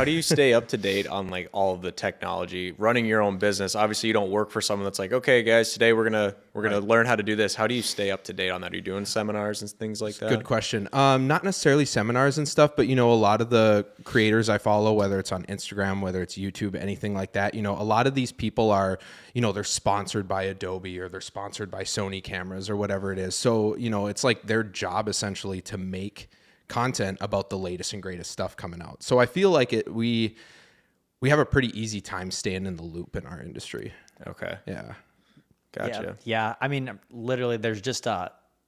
how do you stay up to date on like all of the technology, running your own business? Obviously you don't work for someone that's like, okay guys, today we're going to learn how to do this. How do you stay up to date on that? Are you doing seminars and things like that? Good question. Not necessarily seminars and stuff, but a lot of the creators I follow, whether it's on Instagram, whether it's YouTube, anything like that, a lot of these people are, they're sponsored by Adobe or they're sponsored by Sony cameras or whatever it is. So, it's like their job essentially to make content about the latest and greatest stuff coming out. So I feel like we have a pretty easy time staying in the loop in our industry. Okay. Yeah. Gotcha. Yeah. I mean, literally there's just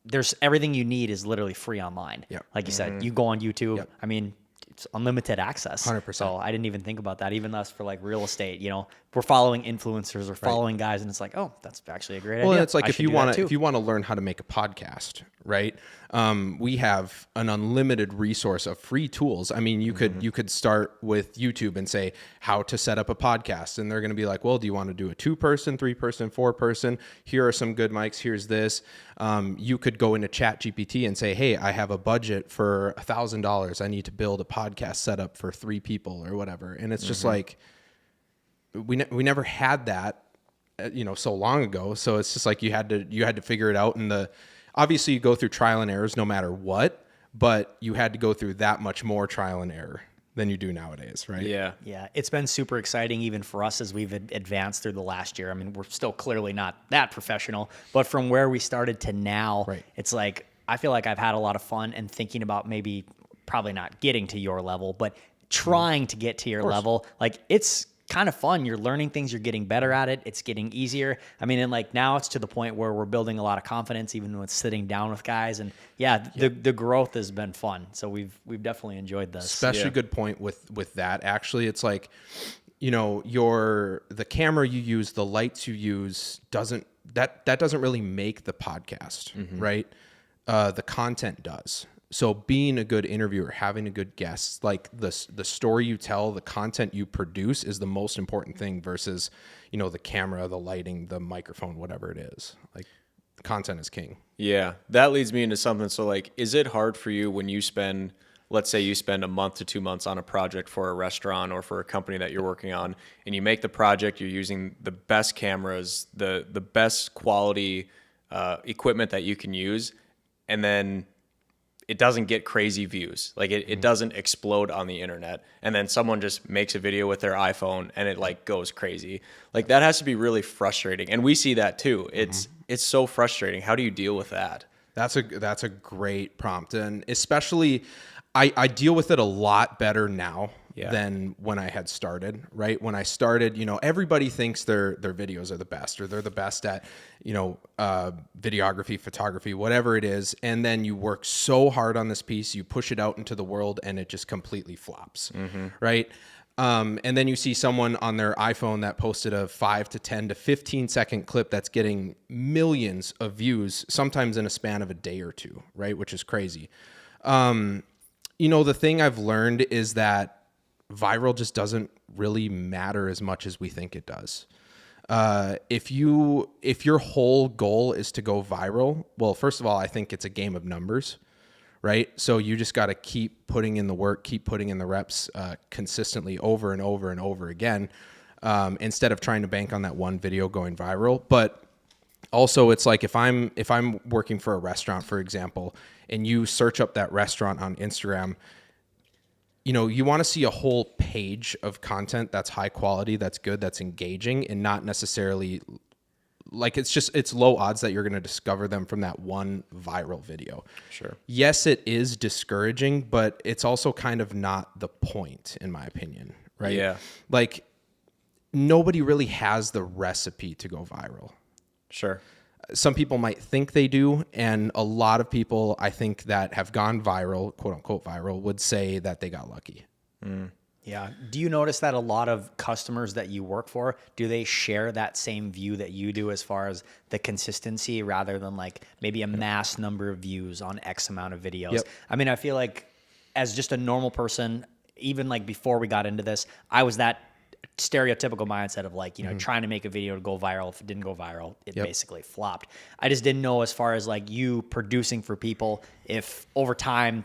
there's everything you need is literally free online. Yep. Like you said, you go on YouTube. Yep. I mean, it's unlimited access. 100%. So I didn't even think about that. Even us for like real estate, we're following influencers or following guys, and it's like, oh, that's actually a great idea. Well, it's like I if should you do that want too. if you want to learn how to make a podcast, right? We have an unlimited resource of free tools. I mean, you could start with YouTube and say how to set up a podcast, and they're going to be like, well, do you want to do a 2-person, 3-person, 4-person? Here are some good mics. Here's this. You could go into ChatGPT and say, hey, I have a budget for $1,000. I need to build a podcast setup for 3 people or whatever. And it's just like, we never had that, so long ago. So it's just like you had to figure it out. And obviously you go through trial and errors no matter what, but you had to go through that much more trial and error than you do nowadays, right? Yeah. Yeah, it's been super exciting even for us as we've advanced through the last year. I mean, we're still clearly not that professional, but from where we started to now, Right. It's like I feel like I've had a lot of fun and thinking about maybe probably not getting to your level, but trying to get to your level. Like it's kind of fun. You're learning things, you're getting better at it. It's getting easier. I mean, and like now it's to the point where we're building a lot of confidence, even when it's sitting down with guys. And the growth has been fun. So we've definitely enjoyed this. Especially good point with that. Actually, it's like, the camera you use, the lights you use doesn't really make the podcast, right? The content does. So being a good interviewer, having a good guest, like the story you tell, the content you produce is the most important thing versus, the camera, the lighting, the microphone, whatever it is. Like the content is king. Yeah. That leads me into something. So like, is it hard for you when let's say you spend a month to 2 months on a project for a restaurant or for a company that you're working on, and you make the project, you're using the best cameras, the best quality equipment that you can use, and then it doesn't get crazy views. Like it doesn't explode on the internet. And then someone just makes a video with their iPhone and it like goes crazy. Like that has to be really frustrating. And we see that too. It's so frustrating. How do you deal with that? That's a great prompt. And especially I deal with it a lot better now than when I had started, right? When I started, everybody thinks their videos are the best or they're the best at, videography, photography, whatever it is. And then you work so hard on this piece, you push it out into the world and it just completely flops, right? And then you see someone on their iPhone that posted a 5 to 10 to 15 second clip that's getting millions of views, sometimes in a span of a day or two, right? Which is crazy. The thing I've learned is that viral just doesn't really matter as much as we think it does. If your whole goal is to go viral, well, first of all, I think it's a game of numbers, right? So you just got to keep putting in the work, keep putting in the reps consistently over and over and over again, instead of trying to bank on that one video going viral. But also, it's like if I'm working for a restaurant, for example, and you search up that restaurant on Instagram, you want to see a whole page of content that's high quality, that's good, that's engaging, and not necessarily like it's low odds that you're going to discover them from that one viral video. Sure. Yes, it is discouraging, but it's also kind of not the point, in my opinion, right? Yeah. Like nobody really has the recipe to go viral. Sure. Some people might think they do, and a lot of people, I think, that have gone viral, quote unquote viral, would say that they got lucky. Yeah. Do you notice that a lot of customers that you work for, do they share that same view that you do as far as the consistency rather than like maybe a mass number of views on X amount of videos? Yep. I mean, I feel like as just a normal person, even like before we got into this, I was that stereotypical mindset of like, trying to make a video to go viral. If it didn't go viral, it basically flopped. I just didn't know as far as like you producing for people, if over time,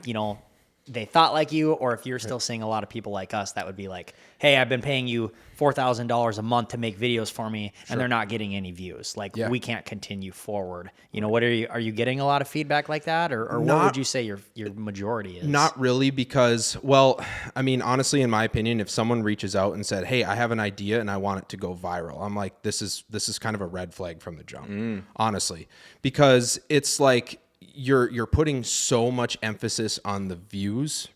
they thought like you, or if you're still seeing a lot of people like us that would be like, hey, I've been paying you $4,000 a month to make videos for me, and they're not getting any views. Like, we can't continue forward. You know, what are you getting a lot of feedback like that, or what would you say your majority is? Not really, because, well, I mean, honestly, in my opinion, if someone reaches out and said, hey, I have an idea and I want it to go viral, I'm like, this is kind of a red flag from the jump, honestly, because it's like you're putting so much emphasis on the views,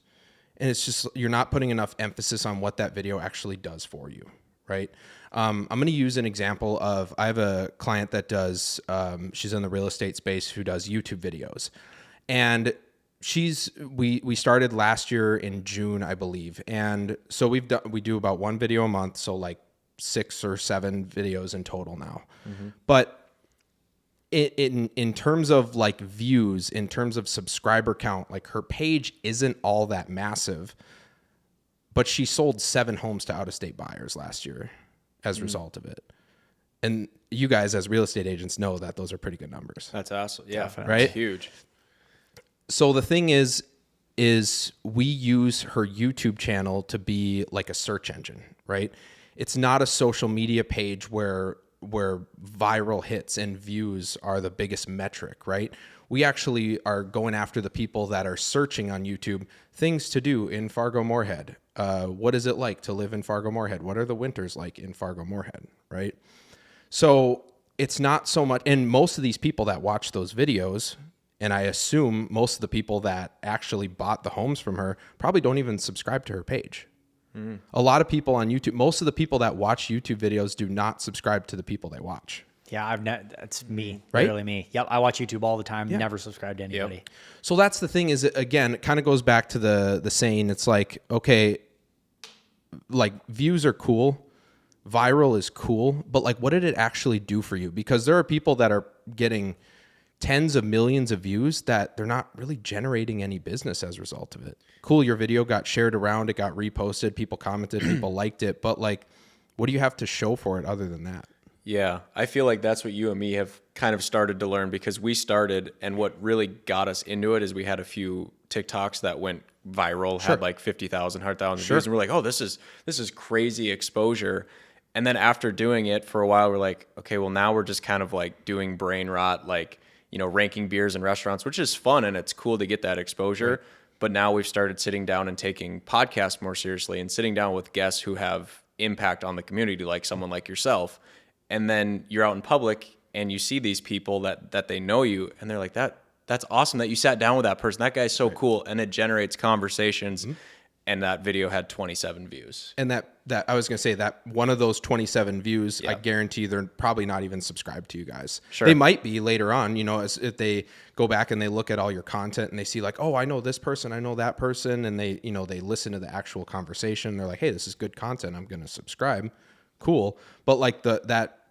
and it's just, you're not putting enough emphasis on what that video actually does for you, right? I'm going to use an example of, I have a client that does, she's in the real estate space, who does YouTube videos, and we started last year in June, I believe. And so we do about one video a month. So like 6 or 7 videos in total now. But in terms of like views, in terms of subscriber count, like her page isn't all that massive, but she sold 7 homes to out-of-state buyers last year as a result of it. And you guys as real estate agents know that those are pretty good numbers. That's awesome. Yeah. Definitely. Right? Huge. So the thing is we use her YouTube channel to be like a search engine, right? It's not a social media page where viral hits and views are the biggest metric, right? We actually are going after the people that are searching on YouTube, things to do in Fargo-Moorhead. What is it like to live in Fargo-Moorhead? What are the winters like in Fargo-Moorhead, right? So it's not so much, and most of these people that watch those videos, and I assume most of the people that actually bought the homes from her probably don't even subscribe to her page. A lot of people on YouTube, most of the people that watch YouTube videos do not subscribe to the people they watch. Yeah, that's me, Right? literally me. Yep, I watch YouTube all the time. Never subscribe to anybody. Yep. So that's the thing is, again, it kind of goes back to the saying, it's like, okay, like views are cool, viral is cool, but like what did it actually do for you? Because there are people that are getting tens of millions of views that they're not really generating any business as a result of it. Cool, your video got shared around, it got reposted, people commented, people liked it, but like, what do you have to show for it other than that? Yeah, I feel like that's what you and me have kind of started to learn, because we started, and what really got us into it is we had a few TikToks that went viral, had like 50,000, 100,000 views, and we're like, oh, this is crazy exposure. And then after doing it for a while, we're like, okay, well, now we're just kind of like doing brain rot, like, you know, ranking beers in restaurants, which is fun and it's cool to get that exposure. Right. But now we've started sitting down and taking podcasts more seriously and sitting down with guests who have impact on the community, like someone like yourself. And then you're out in public and you see these people that they know you, and they're like, that's awesome that you sat down with that person. That guy's so cool. And it generates conversations. And that video had 27 views. And that I was going to say that one of those 27 views, I guarantee they're probably not even subscribed to you guys. Sure. They might be later on, you know, as if they go back and they look at all your content and they see like, oh, I know this person, I know that person. And they, you know, they listen to the actual conversation. They're like, hey, this is good content, I'm going to subscribe. Cool. But like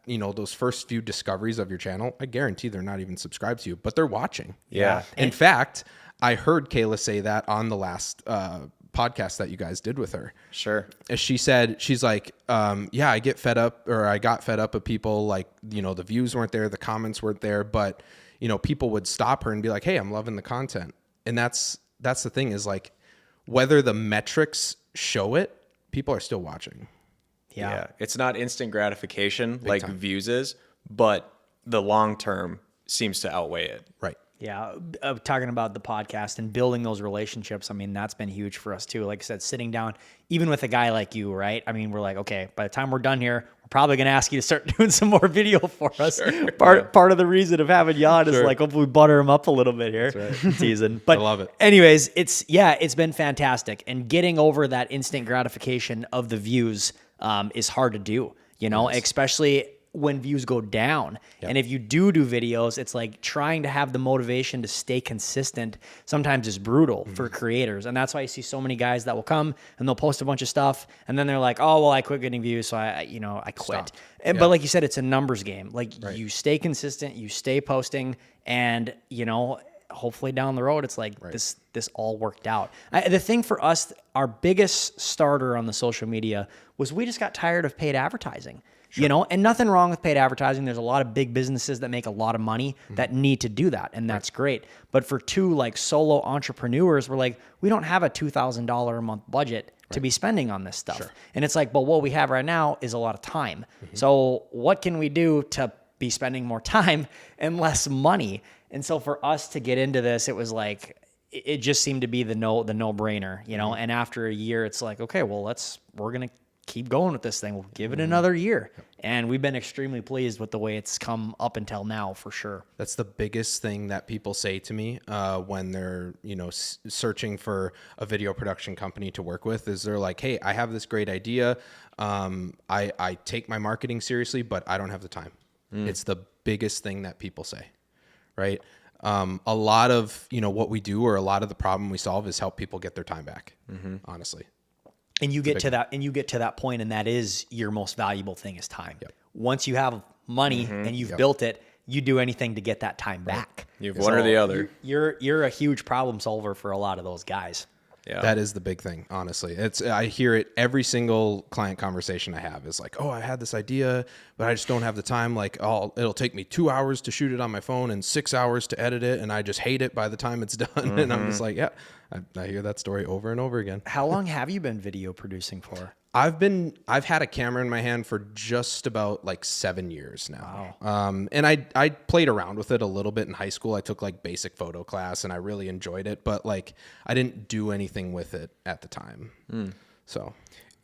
you know, those first few discoveries of your channel, I guarantee they're not even subscribed to you, but they're watching. Yeah. In fact, I heard Kayla say that on the last podcast that you guys did with her. Sure. As she said, she's like, yeah, I got fed up of people, like, you know, the views weren't there, the comments weren't there, but, you know, people would stop her and be like, hey, I'm loving the content. And that's the thing is like, whether the metrics show it, people are still watching. Yeah. It's not instant gratification like views is, but the long term seems to outweigh it. Right. Yeah, talking about the podcast and building those relationships, I mean, that's been huge for us too. Like I said, sitting down, even with a guy like you, right? I mean, we're like, okay, by the time we're done here, we're probably going to ask you to start doing some more video for us. Sure. Part of the reason of having you on is like, hopefully we butter him up a little bit here. That's right. Teasing. But I love it. Anyways, it's been fantastic. And getting over that instant gratification of the views is hard to do, you know, especially when views go down. Yep. And if you do videos, it's like trying to have the motivation to stay consistent sometimes is brutal for creators. And that's why you see so many guys that will come and they'll post a bunch of stuff and then they're like, oh, well, I quit getting views, so I quit. But like you said, it's a numbers game. Like you stay consistent, you stay posting, and, you know, hopefully down the road, it's like this all worked out. The thing for us, our biggest starter on the social media was we just got tired of paid advertising. you know, and nothing wrong with paid advertising. There's a lot of big businesses that make a lot of money that need to do that. And that's great. But for two like solo entrepreneurs, we're like, we don't have a $2,000 a month budget to be spending on this stuff. And it's like, but what we have right now is a lot of time. So what can we do to be spending more time and less money? And so for us to get into this, it was like, it just seemed to be the no brainer, you know? And after a year, it's like, okay, well, we're going to keep going with this thing. We'll give it another year. And we've been extremely pleased with the way it's come up until now, for sure. That's the biggest thing that people say to me when they're, you know, searching for a video production company to work with, is they're like, hey, I have this great idea. I take my marketing seriously, but I don't have the time. It's the biggest thing that people say, right? A lot of, you know, what we do, or a lot of the problem we solve, is help people get their time back, honestly. And you get to that point, and that is your most valuable thing, is time. Once you have money and you've built it, you do anything to get that time back. You have one or the other. You're a huge problem solver for a lot of those guys. Yeah. That is the big thing, honestly. I hear it every single client conversation I have is like, oh, I had this idea, but I just don't have the time. Like, it'll take me 2 hours to shoot it on my phone and 6 hours to edit it, and I just hate it by the time it's done. And I'm just like, yeah, I hear that story over and over again. How long have you been video producing for? I've had a camera in my hand for just about like 7 years now. Wow. And I played around with it a little bit in high school. I took like basic photo class and I really enjoyed it, but like I didn't do anything with it at the time. So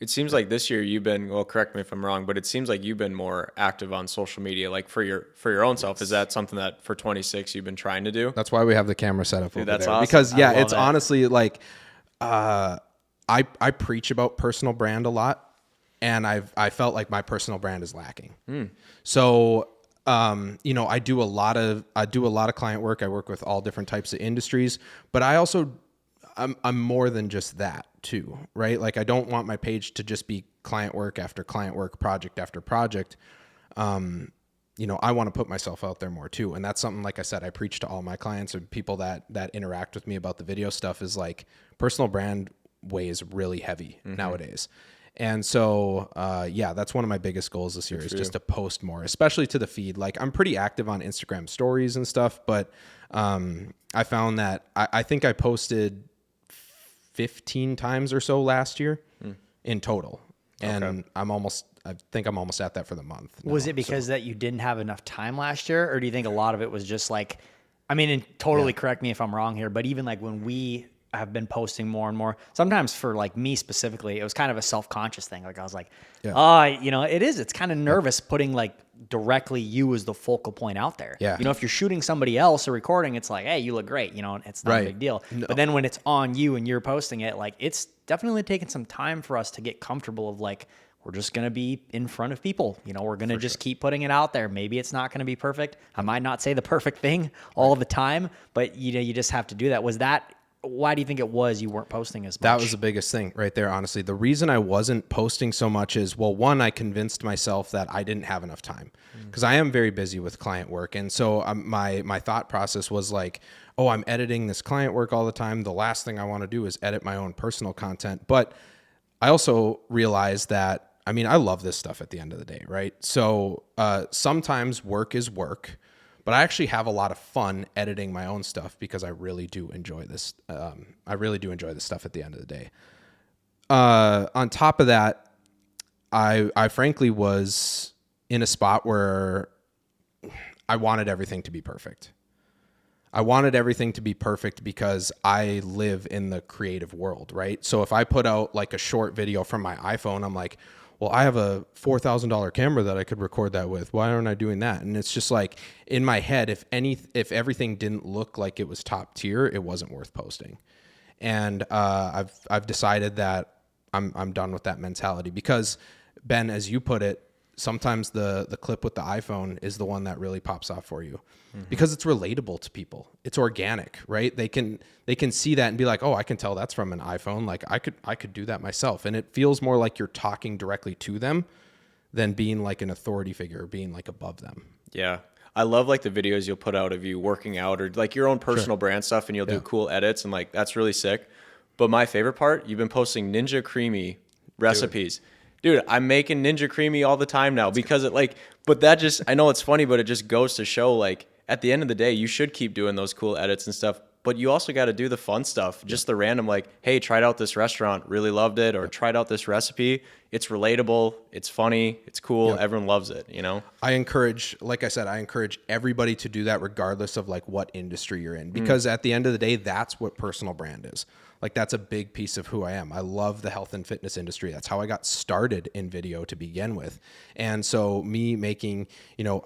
it seems like this year you've been, well, correct me if I'm wrong, but it seems like you've been more active on social media, like for your own self. Is that something that for 26 you've been trying to do? That's why we have the camera set up over that's there. awesome. Because it's honestly like, I preach about personal brand a lot, and I felt like my personal brand is lacking. So, you know, I do a lot of client work. I work with all different types of industries, but I'm more than just that too, right? Like I don't want my page to just be client work after client work, project after project. You know, I want to put myself out there more too. And that's something, like I said, I preach to all my clients or people that interact with me about the video stuff, is like personal brand weighs really heavy nowadays. And so, that's one of my biggest goals this year, is just to post more, especially to the feed. Like I'm pretty active on Instagram stories and stuff, but I found that I think I posted 15 times or so last year in total. And I think I'm almost at that for the month now. Was it because that you didn't have enough time last year? Or do you think a lot of it was just like, I mean, and totally correct me if I'm wrong here, but even like when we have been posting more and more, sometimes for like me specifically, it was kind of a self-conscious thing. Like I was like, you know, it's kind of nervous putting like directly you as the focal point out there. You know, if you're shooting somebody else or recording, it's like, hey, you look great, you know, it's not a big deal. No. But then when it's on you and you're posting it, like it's definitely taken some time for us to get comfortable of like, we're just going to be in front of people. You know, we're going to just keep putting it out there. Maybe it's not going to be perfect. I might not say the perfect thing all the time, but you know, you just have to do that. Why do you think it was you weren't posting as much? That was the biggest thing right there, honestly. The reason I wasn't posting so much is, well, one, I convinced myself that I didn't have enough time, because I am very busy with client work. And so my thought process was like, oh, I'm editing this client work all the time. The last thing I want to do is edit my own personal content. But I also realized that, I mean, I love this stuff at the end of the day, right? So sometimes work is work. But I actually have a lot of fun editing my own stuff, because I really do enjoy this. I really do enjoy this stuff at the end of the day. On top of that, I frankly was in a spot where I wanted everything to be perfect. I wanted everything to be perfect because I live in the creative world, right? So if I put out like a short video from my iPhone, I'm like, well, I have a $4,000 camera that I could record that with. Why aren't I doing that? And it's just like in my head, if everything didn't look like it was top tier, it wasn't worth posting. And I've decided that I'm done with that mentality, because Ben, as you put it, sometimes the clip with the iPhone is the one that really pops off for you, because it's relatable to people. It's organic, right? They can see that and be like, oh, I can tell that's from an iPhone. Like I could do that myself. And it feels more like you're talking directly to them than being like an authority figure or being like above them. Yeah. I love like the videos you'll put out of you working out or like your own personal brand stuff, and you'll do cool edits, and like that's really sick. But my favorite part, you've been posting Ninja Creamy recipes. Dude, I'm making Ninja Creamy all the time now because it like, but that just, I know it's funny, but it just goes to show like at the end of the day, you should keep doing those cool edits and stuff, but you also got to do the fun stuff, just the random like, hey, tried out this restaurant, really loved it, or tried out this recipe. It's relatable, it's funny, it's cool, everyone loves it, you know? I encourage, like I said, I encourage everybody to do that regardless of like what industry you're in, because at the end of the day, that's what personal brand is. Like that's a big piece of who I am. I love the health and fitness industry. That's how I got started in video to begin with. And so me making,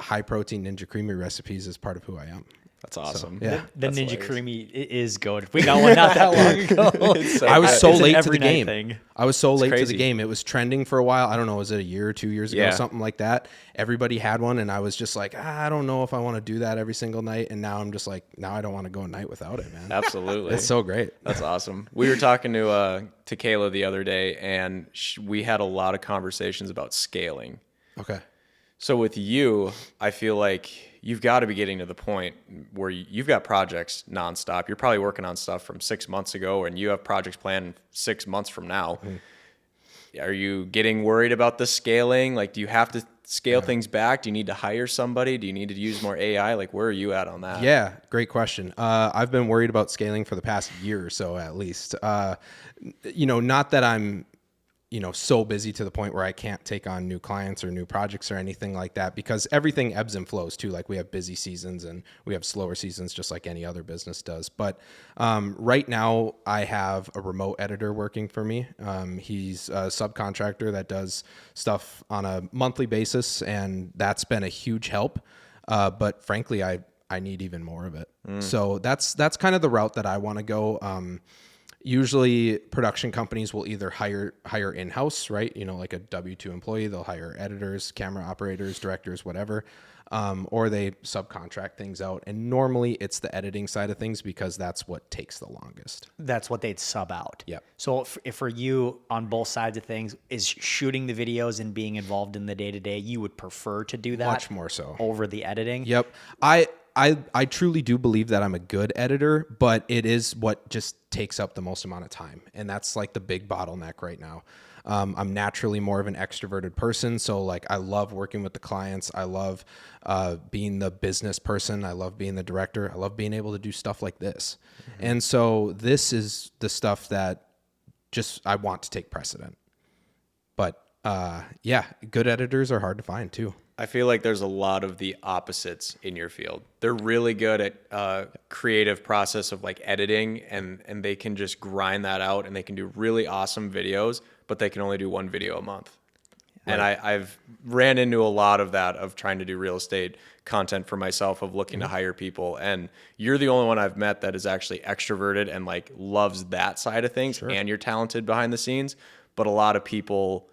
high protein Ninja Creamy recipes is part of who I am. That's awesome. So, yeah. The That's Ninja hilarious. Creamy is good. We got one not that long ago. I was so It's an late to every the night game. thing. I was so late to crazy. the game. It was trending for a while. I don't know. Was it a year or 2 years ago? Yeah. Something like that. Everybody had one. And I was just like, I don't know if I want to do that every single night. And now I'm just like, now I don't want to go a night without it, man. Absolutely. It's so great. That's awesome. We were talking to Kayla the other day, and we had a lot of conversations about scaling. Okay. So with you, I feel like you've got to be getting to the point where you've got projects nonstop. You're probably working on stuff from 6 months ago, and you have projects planned 6 months from now. Are you getting worried about the scaling? Like, do you have to scale things back? Do you need to hire somebody? Do you need to use more AI? Like, where are you at on that? Yeah, great question. I've been worried about scaling for the past year or so, at least. Not that I'm, so busy to the point where I can't take on new clients or new projects or anything like that, because everything ebbs and flows too. Like we have busy seasons and we have slower seasons, just like any other business does. But right now I have a remote editor working for me. He's a subcontractor that does stuff on a monthly basis, and that's been a huge help. But frankly, I need even more of it. So that's kind of the route that I want to go. Usually production companies will either hire in-house, right? Like a W-2 employee, they'll hire editors, camera operators, directors, whatever. Or they subcontract things out. And normally it's the editing side of things because that's what takes the longest. That's what they'd sub out. Yep. So if for you on both sides of things is shooting the videos and being involved in the day-to-day, you would prefer to do that Much more so. over the editing? Yep. I truly do believe that I'm a good editor, but it is what just takes up the most amount of time. And that's like the big bottleneck right now. I'm naturally more of an extroverted person. So like I love working with the clients. I love being the business person. I love being the director. I love being able to do stuff like this. Mm-hmm. And so this is the stuff that just I want to take precedent. But good editors are hard to find too. I feel like there's a lot of the opposites in your field. They're really good at creative process of like editing, and they can just grind that out, and they can do really awesome videos, but they can only do one video a month. Right. And I've ran into a lot of that of trying to do real estate content for myself, of looking to hire people. And you're the only one I've met that is actually extroverted and like loves that side of things. Sure. And you're talented behind the scenes. But a lot of people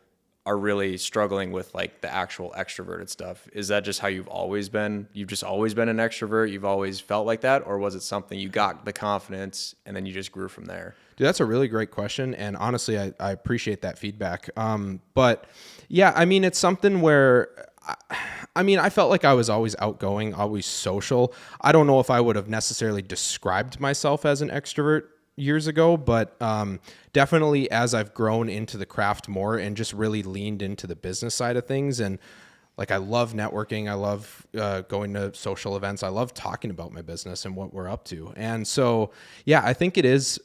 are really struggling with like the actual extroverted stuff. Is that just how you've always been? You've just always been an extrovert? You've always felt like that? Or was it something you got the confidence and then you just grew from there? Dude, that's a really great question. And honestly, I appreciate that feedback. But yeah, I mean, it's something where, I felt like I was always outgoing, always social. I don't know if I would have necessarily described myself as an extrovert years ago, but definitely as I've grown into the craft more and just really leaned into the business side of things, and like I love networking, I love going to social events, I love talking about my business and what we're up to. And so yeah, I think it's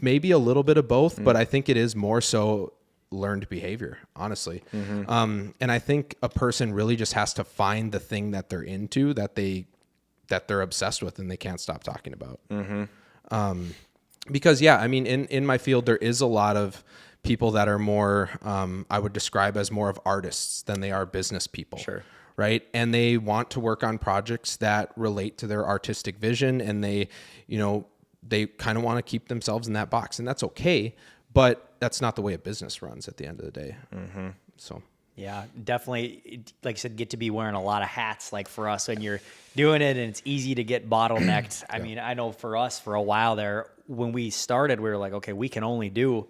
maybe a little bit of both, but I think it is more so learned behavior, honestly. And I think a person really just has to find the thing that they're into, that they're obsessed with and they can't stop talking about. Because yeah, I mean, in my field, there is a lot of people that are more, I would describe as more of artists than they are business people. Sure. Right. And they want to work on projects that relate to their artistic vision, and they kind of want to keep themselves in that box, and that's okay. But that's not the way a business runs at the end of the day. So. Yeah, definitely. Like I said, get to be wearing a lot of hats. Like for us, when you're doing it, and it's easy to get bottlenecked. I mean, I know for us, for a while there, when we started, we were like, okay, we can only do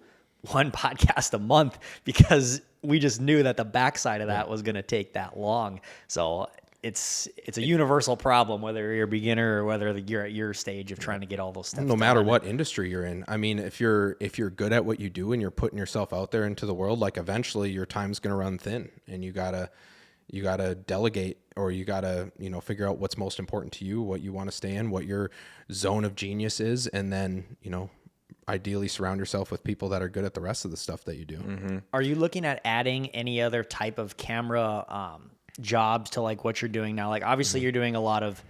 one podcast a month, because we just knew that the backside of that was going to take that long. So it's a universal problem, whether you're a beginner or whether you're at your stage of trying to get all those steps No matter done. what industry you're in. I mean, if you're good at what you do and you're putting yourself out there into the world, like eventually your time's going to run thin, and you gotta delegate, or you gotta, figure out what's most important to you, what you want to stay in, what your zone of genius is, and then, ideally surround yourself with people that are good at the rest of the stuff that you do. Are you looking at adding any other type of camera jobs to like what you're doing now? Like obviously you're doing a lot of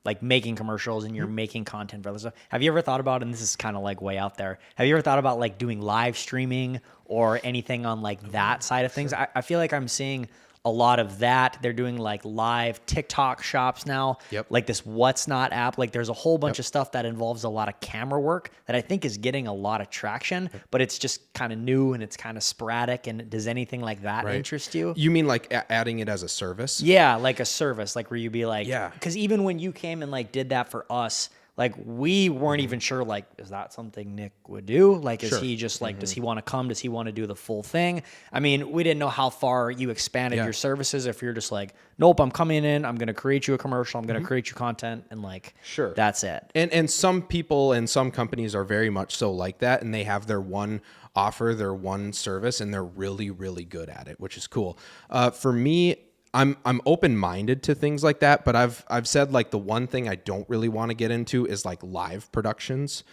like making commercials and you're making content for other stuff. Have you ever thought about, and this is kind of like way out there, have you ever thought about like doing live streaming or anything on like that side of things? I feel like I'm seeing a lot of that. They're doing like live TikTok shops now. Yep. Like this What's Not app. Like there's a whole bunch of stuff that involves a lot of camera work that I think is getting a lot of traction, but it's just kind of new and it's kind of sporadic. And does anything like that interest you? You mean like adding it as a service? Yeah, like a service, like where you'd be like, Yeah. because even when you came and like did that for us, like we weren't even sure, like, is that something Nick would do? Like, is he just like, does he want to come? Does he want to do the full thing? I mean, we didn't know how far you expanded your services. If you're just like, nope, I'm coming in, I'm going to create you a commercial, I'm going to create you content, and like, that's it. And some people and some companies are very much so like that, and they have their one offer, their one service, and they're really, really good at it, which is cool. For me, I'm open-minded to things like that, but I've said like the one thing I don't really want to get into is like live productions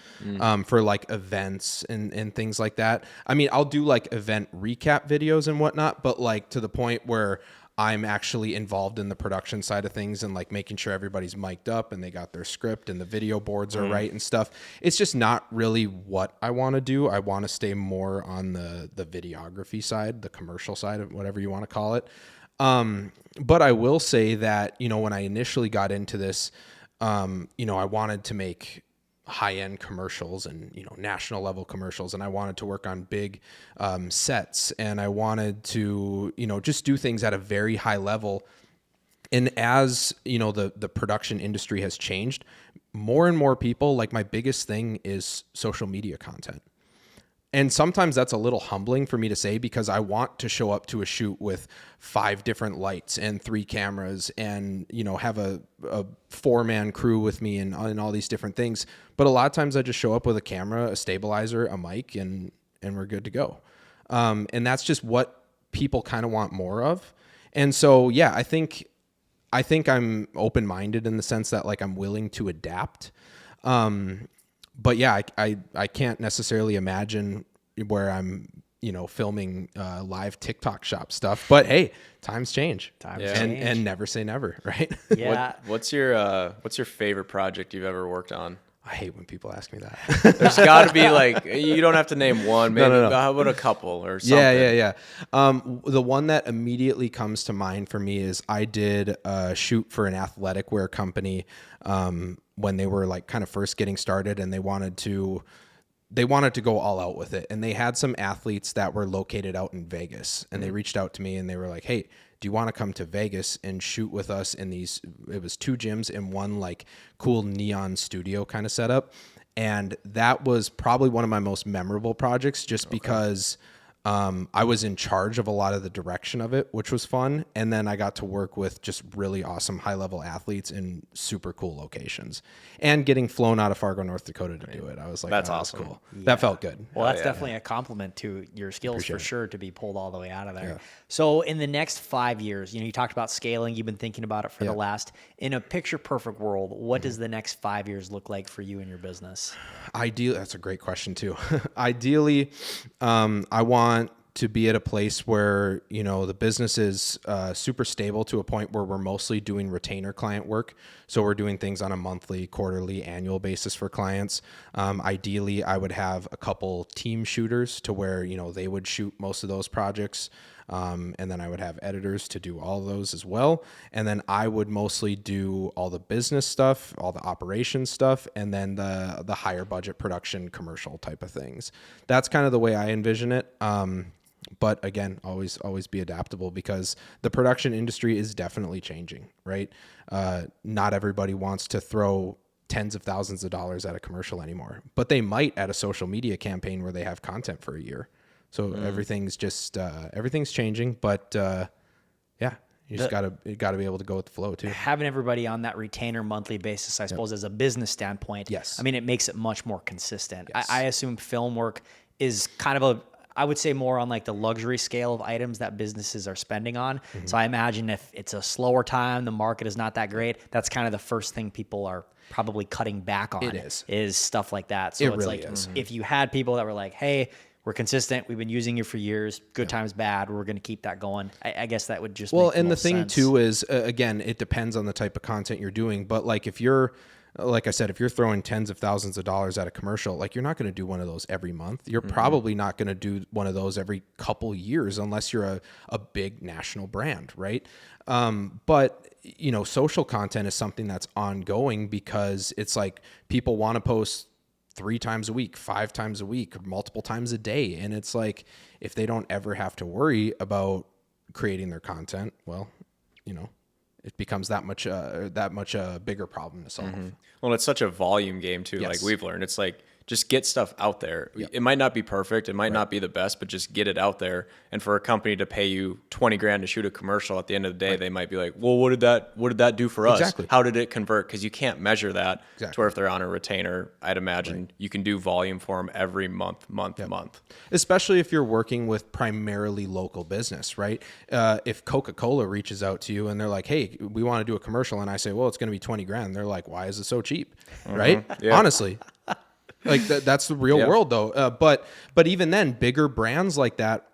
for like events and things like that. I mean, I'll do like event recap videos and whatnot, but like to the point where I'm actually involved in the production side of things and like making sure everybody's mic'd up and they got their script and the video boards are right and stuff. It's just not really what I want to do. I want to stay more on the videography side, the commercial side of whatever you want to call it. But I will say that, when I initially got into this, I wanted to make high-end commercials and, national level commercials. And I wanted to work on big, sets, and I wanted to, just do things at a very high level. And as, the production industry has changed, more and more people, like my biggest thing is social media content. And sometimes that's a little humbling for me to say, because I want to show up to a shoot with 5 different lights and 3 cameras and, have a 4-man crew with me and all these different things. But a lot of times I just show up with a camera, a stabilizer, a mic, and we're good to go. And that's just what people kind of want more of. And so, yeah, I think I'm open-minded in the sense that like I'm willing to adapt. But yeah, I can't necessarily imagine where I'm, filming live TikTok shop stuff. But hey, times change. And never say never, right? Yeah. What's your favorite project you've ever worked on? I hate when people ask me that. There's got to be like, you don't have to name one. Maybe No. how about a couple or something? Yeah. The one that immediately comes to mind for me is I did a shoot for an athletic wear company when they were like kind of first getting started, and they wanted to go all out with it. And they had some athletes that were located out in Vegas, and they reached out to me and they were like, hey, do you want to come to Vegas and shoot with us in these, it was 2 gyms and one like cool neon studio kind of setup. And that was probably one of my most memorable projects, just because I was in charge of a lot of the direction of it, which was fun. And then I got to work with just really awesome high-level athletes in super cool locations, and getting flown out of Fargo, North Dakota to do it. I was like, That's oh, awesome. Cool. Yeah. That felt good. Well, that's definitely a compliment to your skills for sure, to be pulled all the way out of there. Yeah. So in the next 5 years, you talked about scaling. You've been thinking about it for the last, in a picture perfect world, what does the next 5 years look like for you and your business? Ideally, that's a great question too. Ideally, I want to be at a place where, the business is super stable to a point where we're mostly doing retainer client work. So we're doing things on a monthly, quarterly, annual basis for clients. Ideally, I would have a couple team shooters to where, they would shoot most of those projects. And then I would have editors to do all of those as well. And then I would mostly do all the business stuff, all the operations stuff, and then the higher budget production commercial type of things. That's kind of the way I envision it. But again, always be adaptable, because the production industry is definitely changing, right? Not everybody wants to throw tens of thousands of dollars at a commercial anymore, but they might at a social media campaign where they have content for a year. So everything's just, everything's changing, but yeah, You just gotta be able to go with the flow too. Having everybody on that retainer monthly basis, I suppose, as a business standpoint, Yes. I mean, it makes it much more consistent. Yes. I assume film work is kind of I would say more on like the luxury scale of items that businesses are spending on. So I imagine if it's a slower time, the market is not that great, that's kind of the first thing people are probably cutting back on. It is stuff like that. So It it's really like is. if you had people that were like, hey, we're consistent, we've been using you for years, good times, bad, we're going to keep that going. I guess that would just Well, make and the most thing sense. too is, again, it depends on the type of content you're doing. But like if you're, like I said, if you're throwing tens of thousands of dollars at a commercial, like you're not going to do one of those every month. You're probably not going to do one of those every couple years unless you're a big national brand, right? But you know, social content is something that's ongoing because it's like people want to post 3 times a week, 5 times a week, multiple times a day. And it's like, if they don't ever have to worry about creating their content, well, you know, it becomes that much bigger problem to solve. Well, it's such a volume game too. Yes. Like we've learned, it's like just get stuff out there. It might not be perfect, it might not be the best, but just get it out there. And for a company to pay you $20,000 to shoot a commercial, at the end of the day, they might be like, "Well, what did that do for us? Exactly. How did it convert?" Because you can't measure that. Exactly. To where if they're on a retainer, I'd imagine you can do volume for them every month. Especially if you're working with primarily local business, right? If Coca-Cola reaches out to you and they're like, "Hey, we want to do a commercial," and I say, "Well, it's going to be $20,000," they're like, "Why is it so cheap?" Right? Yeah. Honestly, like that's the real world though. But even then, bigger brands like that,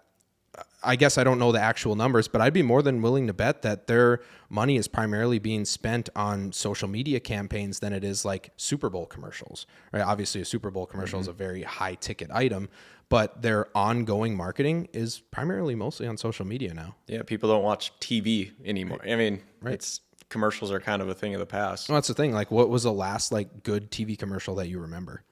I guess I don't know the actual numbers, but I'd be more than willing to bet that their money is primarily being spent on social media campaigns than it is like Super Bowl commercials, right? Obviously a Super Bowl commercial is a very high ticket item, but their ongoing marketing is primarily mostly on social media now. Yeah, people don't watch TV anymore. I mean, it's commercials are kind of a thing of the past. Well, that's the thing. Like, what was the last like good TV commercial that you remember?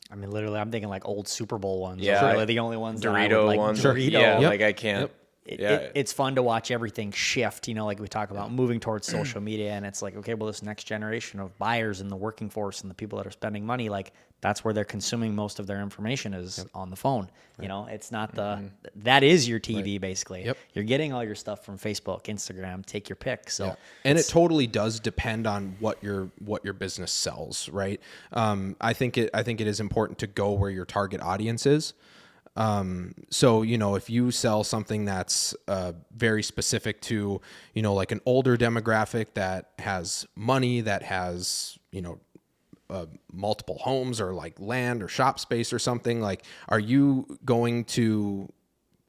I mean, literally, I'm thinking like old Super Bowl ones. Yeah, Those are really the only ones that I Dorito would, like, ones. Dorito. Yeah, Yep. like I can't. It's fun to watch everything shift, you know, like we talk about moving towards social media. And it's like, okay, well, this next generation of buyers and the working force and the people that are spending money, like that's where they're consuming most of their information is on the phone. You know, it's not that is your TV basically. Yep. You're getting all your stuff from Facebook, Instagram, take your pick. So And it totally does depend on what your business sells, right? I think it is important to go where your target audience is. So, you know, if you sell something that's very specific to, you know, like an older demographic that has money, that has, you know, multiple homes or like land or shop space or something, like, are you going to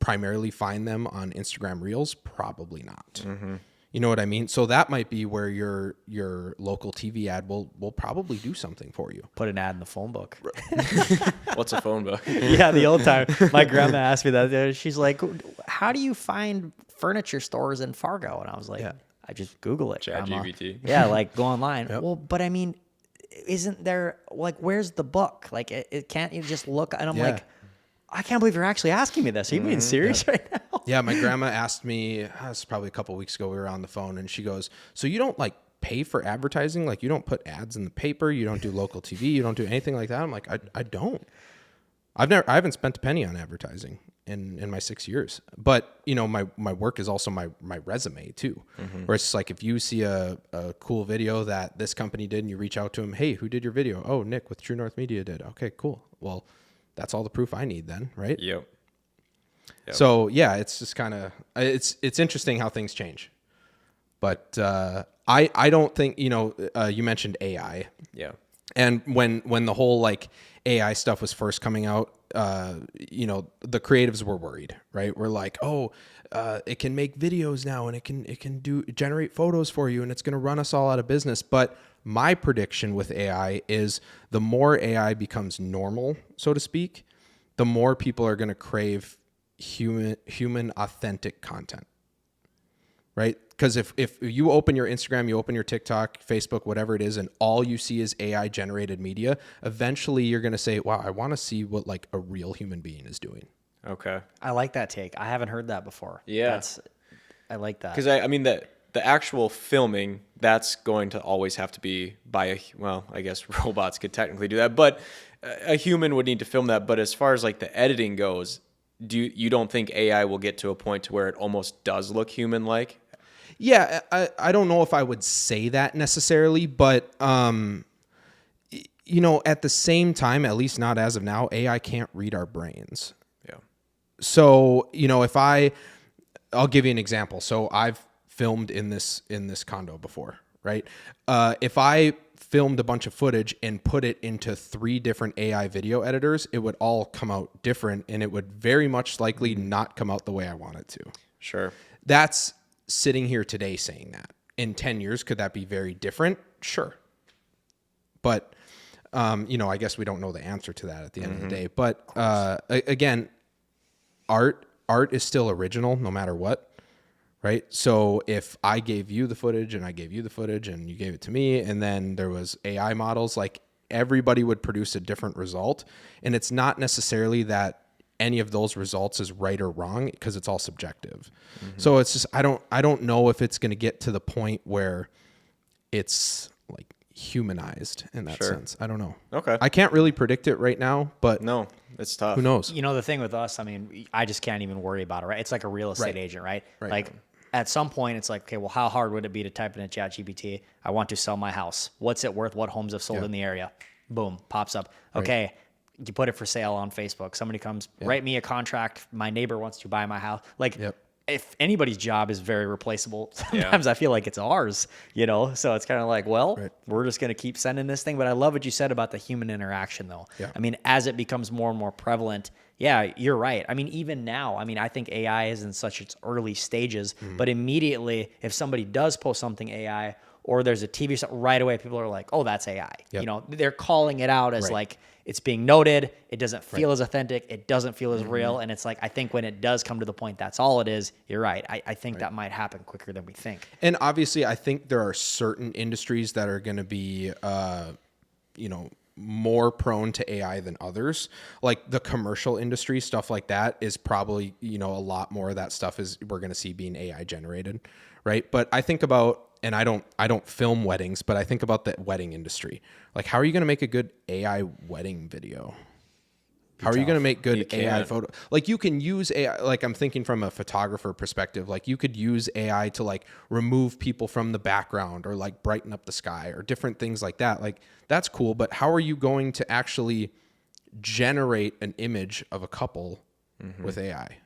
primarily find them on Instagram Reels? Probably not. You know what I mean? So that might be where your local TV ad will probably do something for you. put an ad in the phone book. What's a phone book? Yeah, the old time. My grandma asked me that. She's like, how do you find furniture stores in Fargo? And I was like, I just Google it. Grandma. ChatGPT. Yeah, like go online. Well, but I mean, isn't there, like, where's the book? Like, it can't you just look? And I'm like, I can't believe you're actually asking me this. Are you being serious right now? Yeah, my grandma asked me, this is probably a couple of weeks ago, we were on the phone, and she goes, so you don't like pay for advertising? Like you don't put ads in the paper, you don't do local TV, you don't do anything like that? I'm like, I don't. I haven't spent a penny on advertising in my 6 years. But you know, my work is also my resume too. Where it's like if you see a cool video that this company did and you reach out to them, hey, who did your video? Oh, Nick with True North Media did. Okay, cool. Well, that's all the proof I need then, right? Yep. So yeah, it's just kind of it's interesting how things change. But I don't think, you know, you mentioned AI. Yeah. And when the whole like AI stuff was first coming out, you know, the creatives were worried, right? We're like, oh, it can make videos now and it can generate photos for you and it's going to run us all out of business. But my prediction with AI is the more AI becomes normal, so to speak, the more people are going to crave human authentic content. Right? Because if you open your Instagram, you open your TikTok, Facebook, whatever it is, and all you see is AI generated media, eventually you're going to say, wow, I want to see what like a real human being is doing. Okay. I like that take. I haven't heard that before. Yeah. I like that. Because I mean the actual filming, that's going to always have to be by I guess robots could technically do that, but a human would need to film that. But as far as like the editing goes, you don't think AI will get to a point to where it almost does look human like? Yeah, I don't know if I would say that necessarily, but you know, at the same time, at least not as of now, AI can't read our brains. Yeah. So, you know, I'll give you an example. So I've filmed in this condo before, right? If I filmed a bunch of footage and put it into 3 different AI video editors, it would all come out different, and it would very much likely not come out the way I want it to. Sure. That's sitting here today saying that. In 10 years, could that be very different? Sure. But, you know, I guess we don't know the answer to that at the end of the day. But again, art is still original no matter what, right? So if I gave you the footage and I gave you the footage and you gave it to me, and then there was AI models, like everybody would produce a different result. And it's not necessarily that any of those results is right or wrong, because it's all subjective. So it's just, I don't know if it's going to get to the point where it's like humanized in that sense. I don't know. Okay. I can't really predict it right now, but No, it's tough. who knows? You know, the thing with us, I mean, I just can't even worry about it, right? It's like a real estate agent, right? Like at some point it's like, okay, well, how hard would it be to type in a ChatGPT? I want to sell my house. What's it worth? What homes have sold in the area? Boom, pops up. Okay. You put it for sale on Facebook. Somebody comes, write me a contract. My neighbor wants to buy my house. Like, if anybody's job is very replaceable, sometimes I feel like it's ours, you know? So it's kind of like, well, we're just going to keep sending this thing. But I love what you said about the human interaction, though. I mean, as it becomes more and more prevalent, yeah, you're right. I mean, even now, I mean, I think AI is in such its early stages, but immediately if somebody does post something AI, or there's a TV show, right away people are like, oh, that's AI. You know, they're calling it out as like, it's being noted. It doesn't feel as authentic. It doesn't feel as real. And it's like, I think when it does come to the point that's all it is, you're right. I think that might happen quicker than we think. And obviously, I think there are certain industries that are going to be, you know, more prone to AI than others. Like the commercial industry, stuff like that is probably, you know, a lot more of that stuff is we're going to see being AI generated, right? But I think about, and I don't film weddings, but I think about the wedding industry. Like, how are you going to make a good AI wedding video? How are you going to make good AI photo? Like, you can use AI, like I'm thinking from a photographer perspective, like you could use AI to like remove people from the background or like brighten up the sky or different things like that. Like, that's cool. But how are you going to actually generate an image of a couple with AI?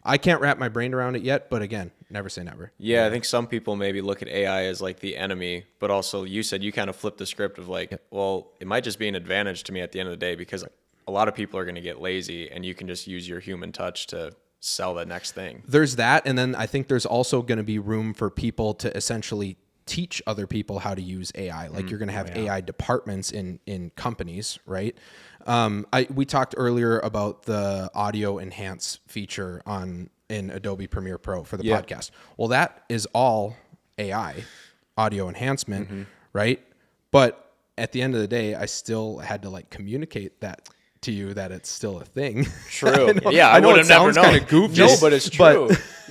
I can't wrap my brain around it yet, but again, never say never. Yeah, I think some people maybe look at AI as like the enemy, but also you said you kind of flipped the script of like, well, it might just be an advantage to me at the end of the day, because a lot of people are going to get lazy and you can just use your human touch to sell the next thing. There's that. And then I think there's also going to be room for people to essentially teach other people how to use AI. Like you're going to have AI departments in companies, right? We talked earlier about the audio enhance feature in Adobe Premiere Pro for the podcast. Well, that is all AI, audio enhancement, right? But at the end of the day, I still had to like communicate that to you that it's still a thing. True. I know would it have never sounds known. kind of goofy. No, but it's true.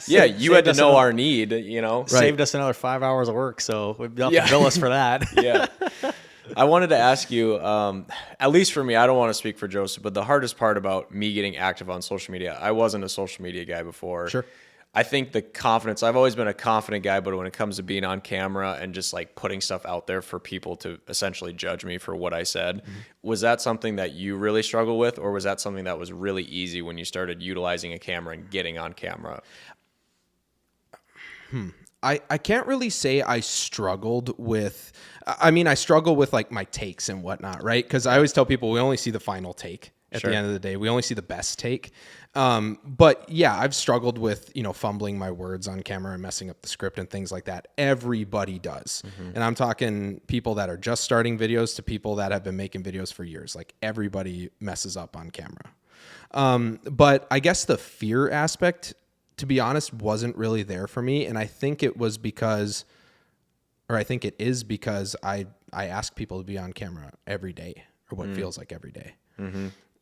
Yeah, you had to us know our need, you know? Saved us another 5 hours of work, so we don't have to bill us for that. Yeah. I wanted to ask you, at least for me, I don't want to speak for Joseph, but the hardest part about me getting active on social media, I wasn't a social media guy before. Sure. I think the confidence, I've always been a confident guy, but when it comes to being on camera and just like putting stuff out there for people to essentially judge me for what I said, was that something that you really struggled with, or was that something that was really easy when you started utilizing a camera and getting on camera? I can't really say I struggled with, I mean, I struggle with like my takes and whatnot, right? Because I always tell people we only see the final take at the end of the day. We only see the best take. But yeah, I've struggled with, you know, fumbling my words on camera and messing up the script and things like that. Everybody does. And I'm talking people that are just starting videos to people that have been making videos for years. Like everybody messes up on camera. But I guess the fear aspect, to be honest, wasn't really there for me. And I think it was because, or I think it is because I ask people to be on camera every day, or what feels like every day.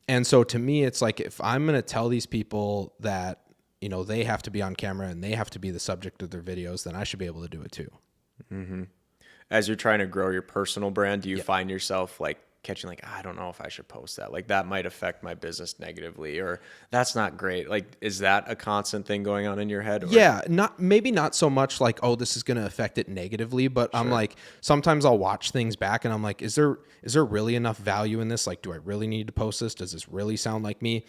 And so to me, it's like, if I'm going to tell these people that, you know, they have to be on camera and they have to be the subject of their videos, then I should be able to do it too. As you're trying to grow your personal brand, do you find yourself like catching like, I don't know if I should post that. Like that might affect my business negatively, or that's not great. Like, is that a constant thing going on in your head? Or? Yeah, maybe not so much like, oh, this is going to affect it negatively, but I'm like, sometimes I'll watch things back and I'm like, is there really enough value in this? Like, do I really need to post this? Does this really sound like me?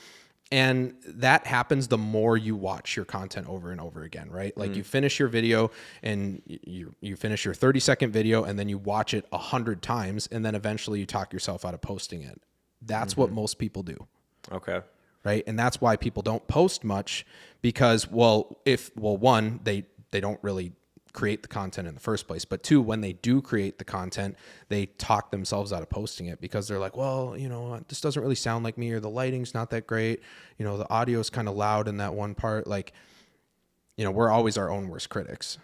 And that happens the more you watch your content over and over again, right? Like you finish your video and you finish your 30-second video and then you watch it 100 times and then eventually you talk yourself out of posting it. That's what most people do. Okay. Right. And that's why people don't post much because, one, they don't really create the content in the first place. But two, when they do create the content, they talk themselves out of posting it because they're like, well, this doesn't really sound like me, or the lighting's not that great. The audio is kind of loud in that one part. Like, we're always our own worst critics.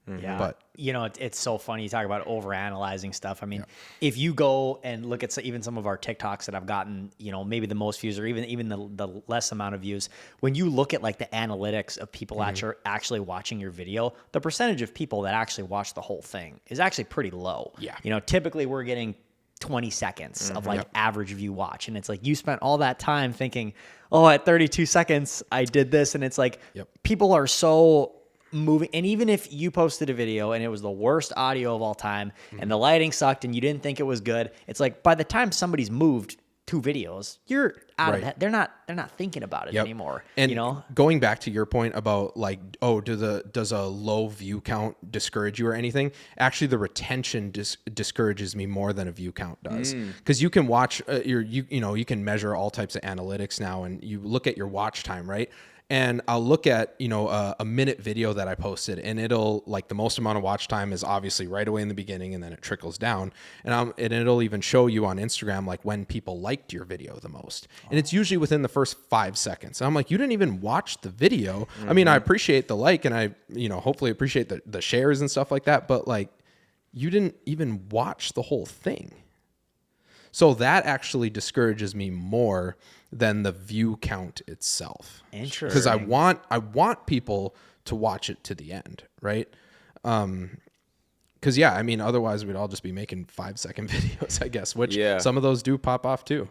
Yeah. But it's so funny. You talk about overanalyzing stuff. I mean, if you go and look at even some of our TikToks that I've gotten, maybe the most views or even the less amount of views, when you look at like the analytics of people actually watching your video, the percentage of people that actually watch the whole thing is actually pretty low. Yeah. Typically we're getting 20 seconds of like average view watch. And it's like, you spent all that time thinking, oh, at 32 seconds, I did this. And it's like, people are so moving. And even if you posted a video and it was the worst audio of all time and the lighting sucked and you didn't think it was good, it's like by the time somebody's moved 2 videos, you're out of that. They're not thinking about it anymore. And going back to your point about like, oh, does a low view count discourage you or anything? Actually, the retention discourages me more than a view count does, because you can watch you can measure all types of analytics now, and you look at your watch time, right? And I'll look at, a minute video that I posted, and it'll like the most amount of watch time is obviously right away in the beginning, and then it trickles down. And it'll even show you on Instagram, like when people liked your video the most. And it's usually within the first 5 seconds. And I'm like, you didn't even watch the video. I mean, I appreciate the like, and I, hopefully appreciate the shares and stuff like that. But like, you didn't even watch the whole thing. So that actually discourages me more than the view count itself. Interesting. Because I want people to watch it to the end, right? Because otherwise we'd all just be making 5-second videos, I guess, which some of those do pop off too.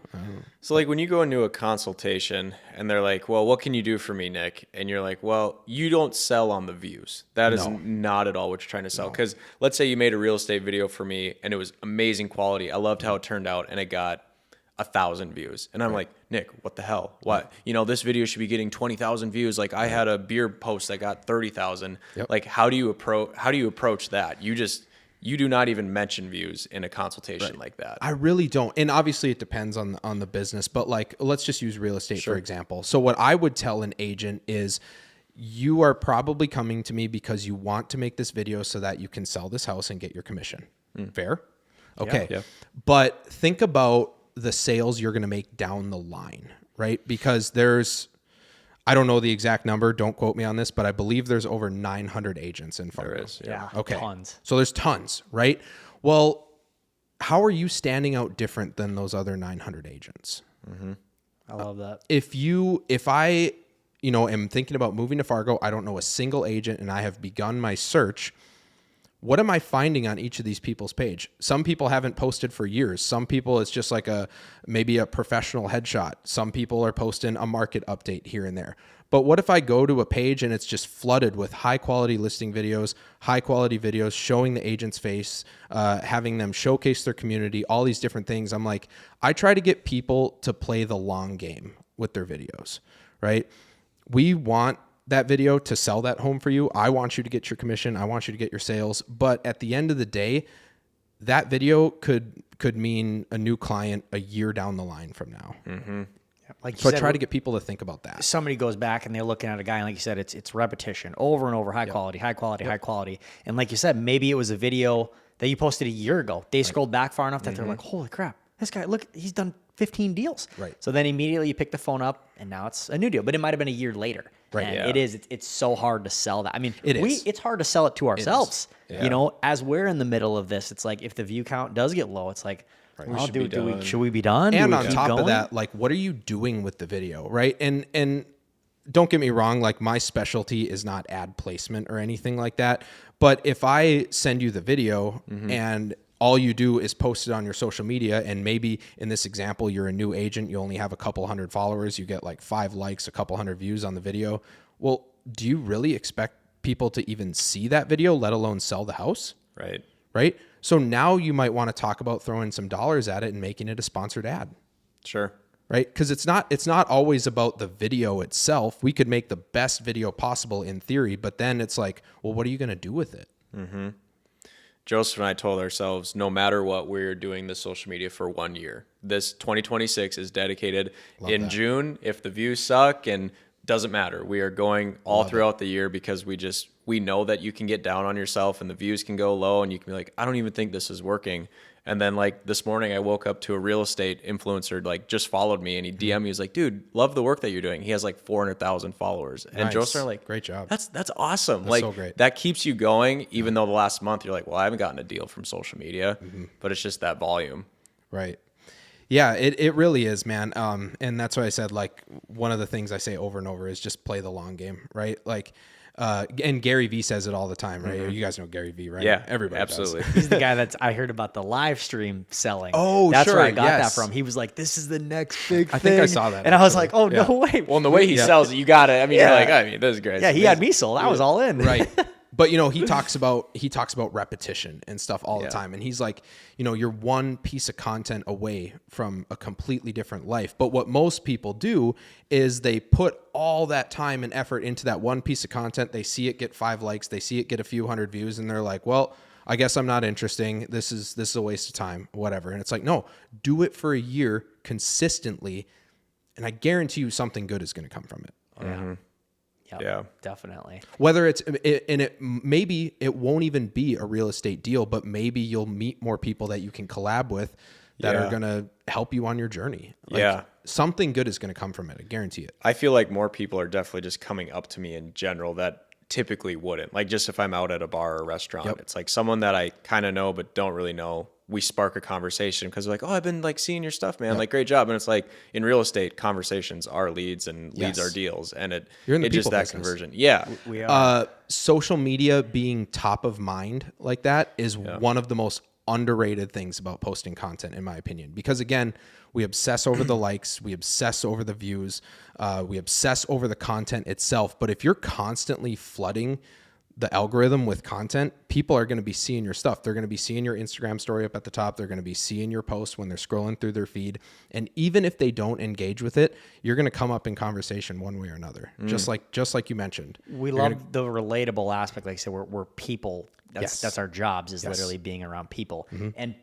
So like when you go into a consultation and they're like, well, what can you do for me, Nick? And you're like, well, you don't sell on the views. That is not at all what you're trying to sell. Because let's say you made a real estate video for me and it was amazing quality. I loved how it turned out and it got 1,000 views. And I'm like, Nick, what the hell? What? This video should be getting 20,000 views. Like I had a beer post that got 30,000. Like how do you approach that? You do not even mention views in a consultation like that. I really don't. And obviously it depends on the business, but like, let's just use real estate for example. So what I would tell an agent is, you are probably coming to me because you want to make this video so that you can sell this house and get your commission. Fair? Okay. Yeah. But think about the sales you're going to make down the line, right? Because I don't know the exact number, don't quote me on this, but I believe there's over 900 agents in Fargo. There is, yeah. Okay. Tons. So there's tons, right? Well, how are you standing out different than those other 900 agents? I love that. If I am thinking about moving to Fargo, I don't know a single agent, and I have begun my search. What am I finding on each of these people's page? Some people haven't posted for years. Some people, it's just like maybe a professional headshot. Some people are posting a market update here and there. But what if I go to a page and it's just flooded with high quality listing videos, high quality videos showing the agent's face, having them showcase their community, all these different things. I'm like, I try to get people to play the long game with their videos, right? We want that video to sell that home for you. I want you to get your commission. I want you to get your sales. But at the end of the day, that video could mean a new client a year down the line from now. Like you So said, I try to get people to think about that. somebody goes back and they're looking at a guy, and like you said, it's repetition over and over, high quality, high quality. And like you said, maybe it was a video that you posted a year ago. They scrolled back far enough that they're like, holy crap, this guy, look, he's done 15 deals. Right. So then immediately you pick the phone up and now it's a new deal, but it might've been a year later. Right. And it's so hard to sell that. I mean, is. it's hard to sell it to ourselves, Yeah. as we're in the middle of this. It's like, if the view count does get low, it's like, well, should we be done? And Do we on keep top going? of that, like, what are you doing with the video, right? And don't get me wrong, like, my specialty is not ad placement or anything like that. But if I send you the video and all you do is post it on your social media, and maybe in this example, you're a new agent, you only have a couple hundred followers, you get like 5 likes, a couple hundred views on the video. Well, do you really expect people to even see that video, let alone sell the house? Right? So now you might want to talk about throwing some dollars at it and making it a sponsored ad. Sure. Right? Because it's not always about the video itself. We could make the best video possible in theory, but then it's like, well, what are you going to do with it? Joseph and I told ourselves, no matter what, we're doing this social media for 1 year. This 2026 is dedicated. In June, if the views suck, and doesn't matter, we are going all throughout the year, because we know that you can get down on yourself and the views can go low and you can be like, I don't even think this is working. And then like this morning I woke up to a real estate influencer, like just followed me, and he DM'd me. He's like, dude, love the work that you're doing. He has like 400,000 followers. And Nice. Joseph are like, Great job. That's awesome. That's like so great. that keeps you going, even though the last month you're like, well, I haven't gotten a deal from social media, but it's just that volume. Right. Yeah, it really is, man. And that's why I said, like, one of the things I say over and over is just play the long game, right? Like, and Gary Vee says it all the time, right? You guys know Gary Vee, right? Yeah, Everybody absolutely. does. He's the guy I heard about the live stream selling. Oh, that's sure, where I got yes. that from. He was like, "This is the next big thing." I think I saw that, and I was actually. like, "Oh Yeah. no way!" Well, and the way he sells it, you got it. I mean, Yeah. you're like, I mean, this is great. yeah, he had me sold. I was all in. Right. But, you know, he talks about repetition and stuff all the Yeah. time. And he's like, you know, you're one piece of content away from a completely different life. But what most people do is they put all that time and effort into that one piece of content. They see it get 5 likes, they see it get a few hundred views, and they're like, well, I guess I'm not interesting. This is a waste of time, whatever. And it's like, no, do it for a year consistently, and I guarantee you something good is going to come from it. Yep, Yeah. definitely. Whether it's maybe it won't even be a real estate deal, but maybe you'll meet more people that you can collab with that are going to help you on your journey. Like, something good is going to come from it. I guarantee it. I feel like more people are definitely just coming up to me in general that typically wouldn't. Like, just if I'm out at a bar or a restaurant, it's like someone that I kind of know but don't really know. We spark a conversation because they're like, oh, I've been like seeing your stuff, man. Like, great job. And it's like, in real estate, conversations are leads and leads are deals. And You're in the it's just people that business. conversion. Yeah. We are. Social media being top of mind like that is one of the most underrated things about posting content, in my opinion, because again, we obsess over the likes, we obsess over the views, we obsess over the content itself. But if you're constantly flooding the algorithm with content, people are going to be seeing your stuff. They're going to be seeing your Instagram story up at the top. They're going to be seeing your posts when they're scrolling through their feed. And even if they don't engage with it, you're going to come up in conversation one way or another. Just like you mentioned. We love the relatable aspect. Like I said, we're people. That's our jobs, is literally being around people. And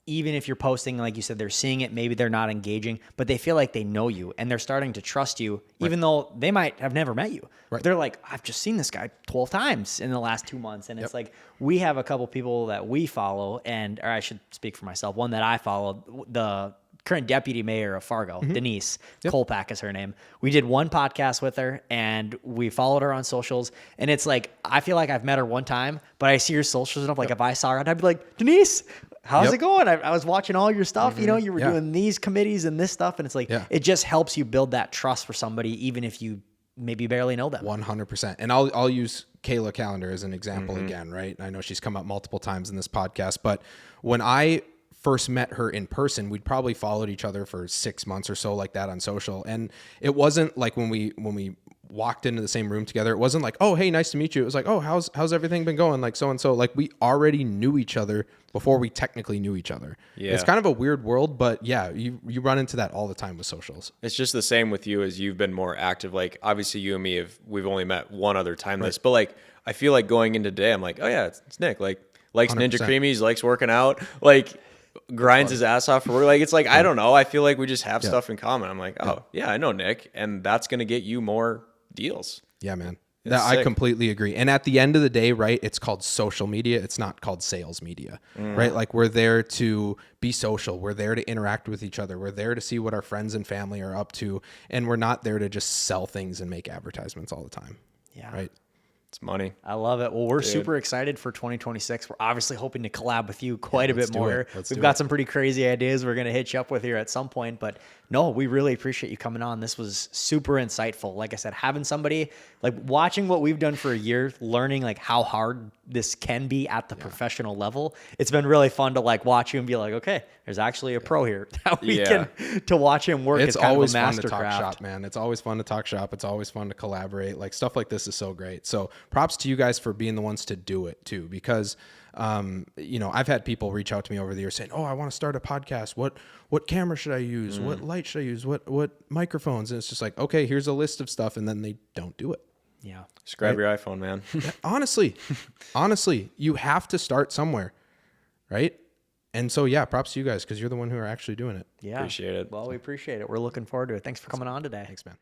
even if you're posting, like you said, they're seeing it, maybe they're not engaging, but they feel like they know you and they're starting to trust you, even though they might have never met you. Right. They're like, I've just seen this guy 12 times in the last 2 months. And it's like, we have a couple people that we follow, or I should speak for myself, one that I follow, the current deputy mayor of Fargo, Denise Kolpak is her name. We did one podcast with her and we followed her on socials. And it's like, I feel like I've met her one time, but I see her socials enough. Like if I saw her, I'd be like, Denise, how's it going? I was watching all your stuff. You know, you were doing these committees and this stuff. And it's like, it just helps you build that trust for somebody, even if you maybe barely know them. 100%. And I'll use Kayla Calendar as an example again, right? I know she's come up multiple times in this podcast, but when I first met her in person, we'd probably followed each other for 6 months or so like that on social. And it wasn't like when we walked into the same room together, it wasn't like, oh, hey, nice to meet you. It was like, oh, how's everything been going? Like so-and-so, like we already knew each other before we technically knew each other. Yeah. It's kind of a weird world, but yeah, you run into that all the time with socials. It's just the same with you as you've been more active. Like, obviously you and me we've only met one other time this, but like, I feel like going into today, I'm like, oh yeah, it's Nick. Like, likes 100%. Ninja Creamies, likes working out, like grinds his ass off for work. Like, it's like, I don't know. I feel like we just have stuff in common. I'm like, oh yeah, I know Nick, and that's going to get you more deals. Yeah, man. Sick. I completely agree. And at the end of the day, right, it's called social media. It's not called sales media, right? Like we're there to be social. We're there to interact with each other. We're there to see what our friends and family are up to. And we're not there to just sell things and make advertisements all the time. Yeah. Right. It's money. I love it. Well, we're super excited for 2026. We're obviously hoping to collab with you quite a bit do more. it. We've got some pretty crazy ideas we're going to hit you up with here at some point. But no, we really appreciate you coming on. This was super insightful. Like I said, having somebody, like watching what we've done for a year, learning like how hard this can be at the professional level. It's been really fun to like watch you and be like, okay, there's actually a pro here. Now we can to watch him work. It's kind always of a fun to talk mastercraft. shop, man. It's always fun to talk shop. It's always fun to collaborate. Like stuff like this is so great. So props to you guys for being the ones to do it too, because I've had people reach out to me over the years saying, "Oh, I want to start a podcast. What camera should I use? What light should I use? What microphones?" And it's just like, okay, here's a list of stuff, and then they don't do it. Yeah. Just grab your iPhone, man. Honestly, you have to start somewhere, right? And so, yeah, props to you guys because you're the one who are actually doing it. Yeah. Appreciate it. Well, we appreciate it. We're looking forward to it. Thanks for coming on today. Thanks, man.